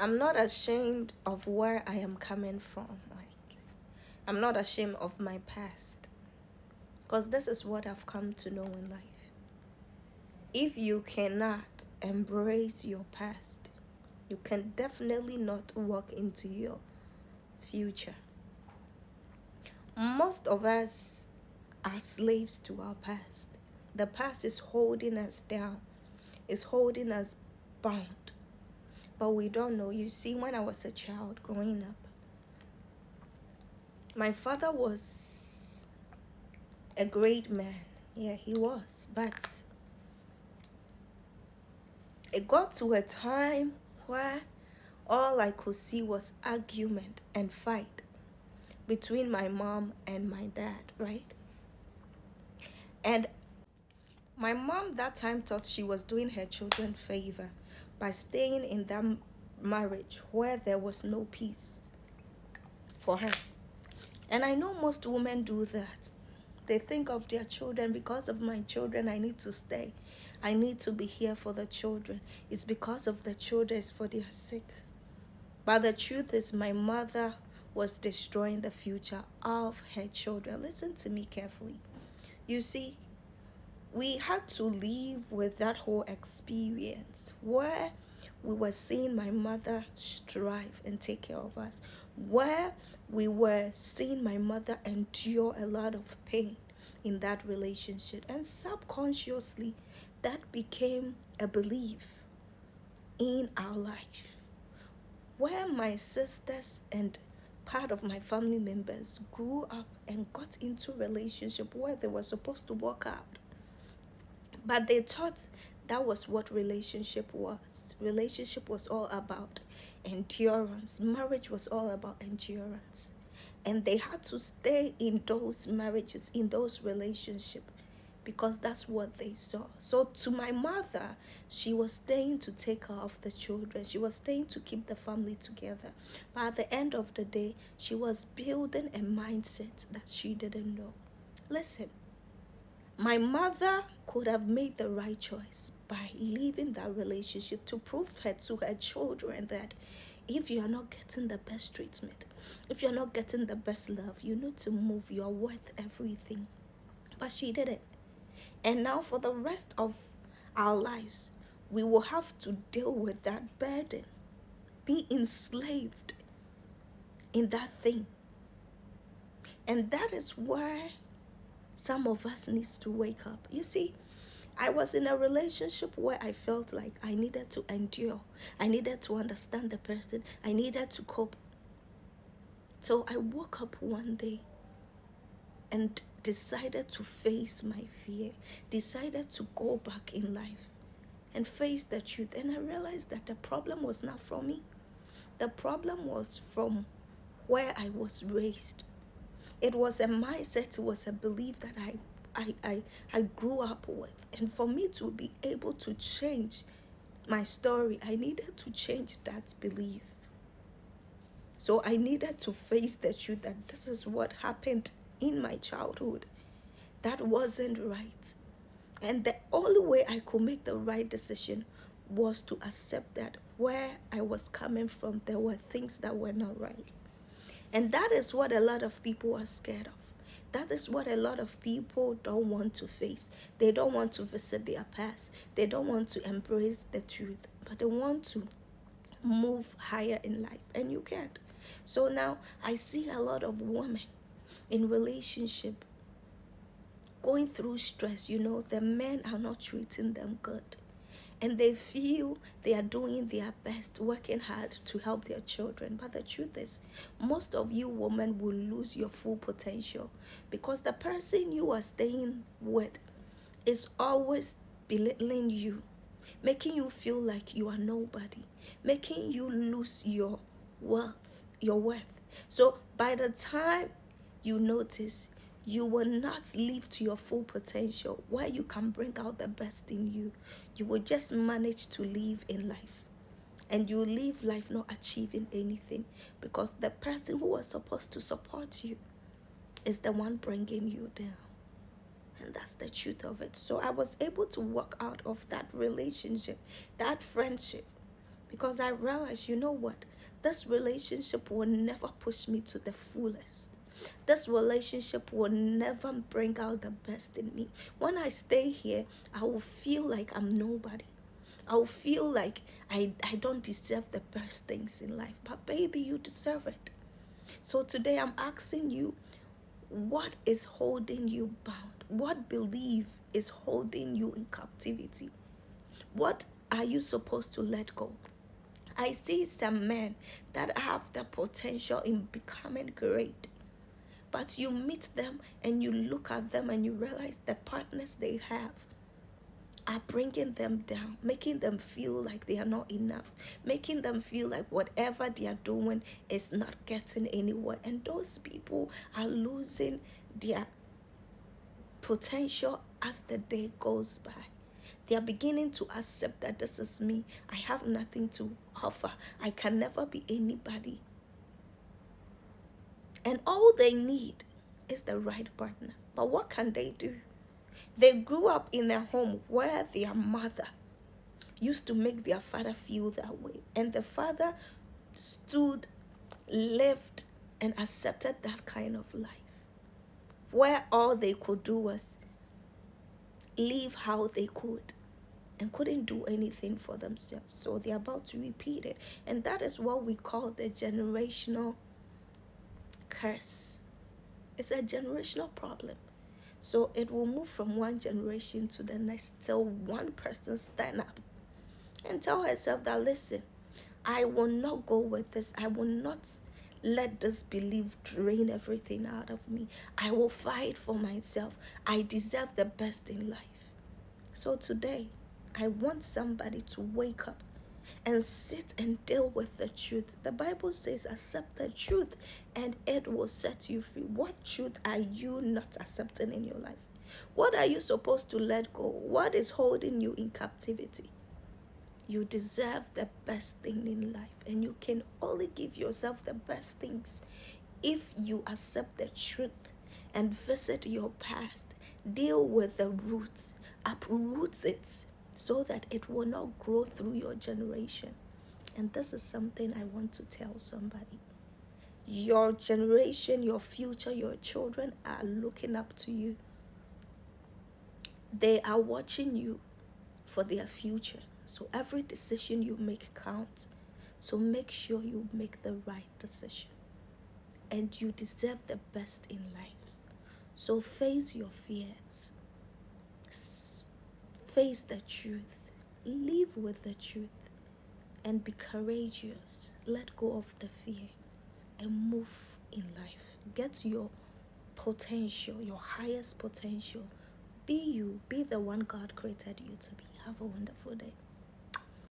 I'm not ashamed of where I am coming from. Like, I'm not ashamed of my past. Because this is what I've come to know in life. If you cannot embrace your past, you can definitely not walk into your future. Most of us are slaves to our past. The past is holding us down, is holding us bound. But we don't know. You see, when I was a child growing up, my father was a great man. Yeah, he was. But it got to a time where all I could see was argument and fight between my mom and my dad, right? And my mom that time thought she was doing her children favor by staying in that marriage where there was no peace for her. And I know most women do that. They think of their children. Because of my children, I need to stay. I need to be here for the children. It's because of the children, it's for their sake. But the truth is, my mother was destroying the future of her children. Listen to me carefully. You see, we had to live with that whole experience where we were seeing my mother strive and take care of us, where we were seeing my mother endure a lot of pain in that relationship, and subconsciously that became a belief in our life, where my sisters and part of my family members grew up and got into relationship where they were supposed to work out, but they thought that was what relationship was. Relationship was all about endurance. Marriage was all about endurance. And they had to stay in those marriages, in those relationships, because that's what they saw. So to my mother, she was staying to take care of the children. She was staying to keep the family together. But at the end of the day, she was building a mindset that she didn't know. Listen, my mother could have made the right choice by leaving that relationship to prove her to her children that if you are not getting the best treatment, if you're not getting the best love, you need to move. You're worth everything. But she didn't. And now for the rest of our lives, we will have to deal with that burden, be enslaved in that thing. And that is where some of us needs to wake up. You see, I was in a relationship where I felt like I needed to endure. I needed to understand the person. I needed to cope. So I woke up one day and decided to face my fear, decided to go back in life and face the truth. And I realized that the problem was not from me. The problem was from where I was raised. It was a mindset, it was a belief that I grew up with. And for me to be able to change my story, I needed to change that belief. So I needed to face the truth that this is what happened in my childhood. That wasn't right. And the only way I could make the right decision was to accept that where I was coming from, there were things that were not right. And that is what a lot of people are scared of. That is what a lot of people don't want to face. They don't want to visit their past. They don't want to embrace the truth, but they want to move higher in life, and you can't. So now I see a lot of women in relationship going through stress. The men are not treating them good, and they feel they are doing their best, working hard to help their children. But the truth is, most of you women will lose your full potential because the person you are staying with is always belittling you, making you feel like you are nobody, making you lose your worth. So by the time you notice, you will not live to your full potential where you can bring out the best in you. You will just manage to live in life, and you live life not achieving anything because the person who was supposed to support you is the one bringing you down. And that's the truth of it. So I was able to walk out of that relationship, that friendship, Because I realized, you know what? This relationship will never push me to the fullest. This relationship will never bring out the best in me. When I stay here, I will feel like I'm nobody. I will feel like I don't deserve the best things in life. But baby, you deserve it. So today I'm asking you, what is holding you bound? What belief is holding you in captivity? What are you supposed to let go? I see some men that have the potential in becoming great, but you meet them and you look at them and you realize the partners they have are bringing them down, making them feel like they are not enough, making them feel like whatever they are doing is not getting anywhere. And those people are losing their potential as the day goes by. They are beginning to accept that this is me. I have nothing to offer. I can never be anybody. And all they need is the right partner. But what can they do? They grew up in a home where their mother used to make their father feel that way. And the father stood, lived, and accepted that kind of life, where all they could do was live how they could and couldn't do anything for themselves. So they're about to repeat it. And that is what we call the generational curse. It's a generational problem. So it will move from one generation to the next till one person stand up and tell herself that, listen, I will not go with this. I will not let this belief drain everything out of me. I will fight for myself. I deserve the best in life. So today, I want somebody to wake up and sit and deal with the truth. The Bible says, accept the truth and it will set you free. What truth are you not accepting in your life? What are you supposed to let go? What is holding you in captivity? You deserve the best thing in life, and you can only give yourself the best things if you accept the truth and visit your past, deal with the roots, uproot it so that it will not grow through your generation. And this is something I want to tell somebody. Your generation, your future, your children are looking up to you. They are watching you for their future. So every decision you make counts. So make sure you make the right decision. And you deserve the best in life. So face your fears. Face the truth. Live with the truth. And be courageous. Let go of the fear. And move in life. Get your potential, your highest potential. Be you. Be the one God created you to be. Have a wonderful day.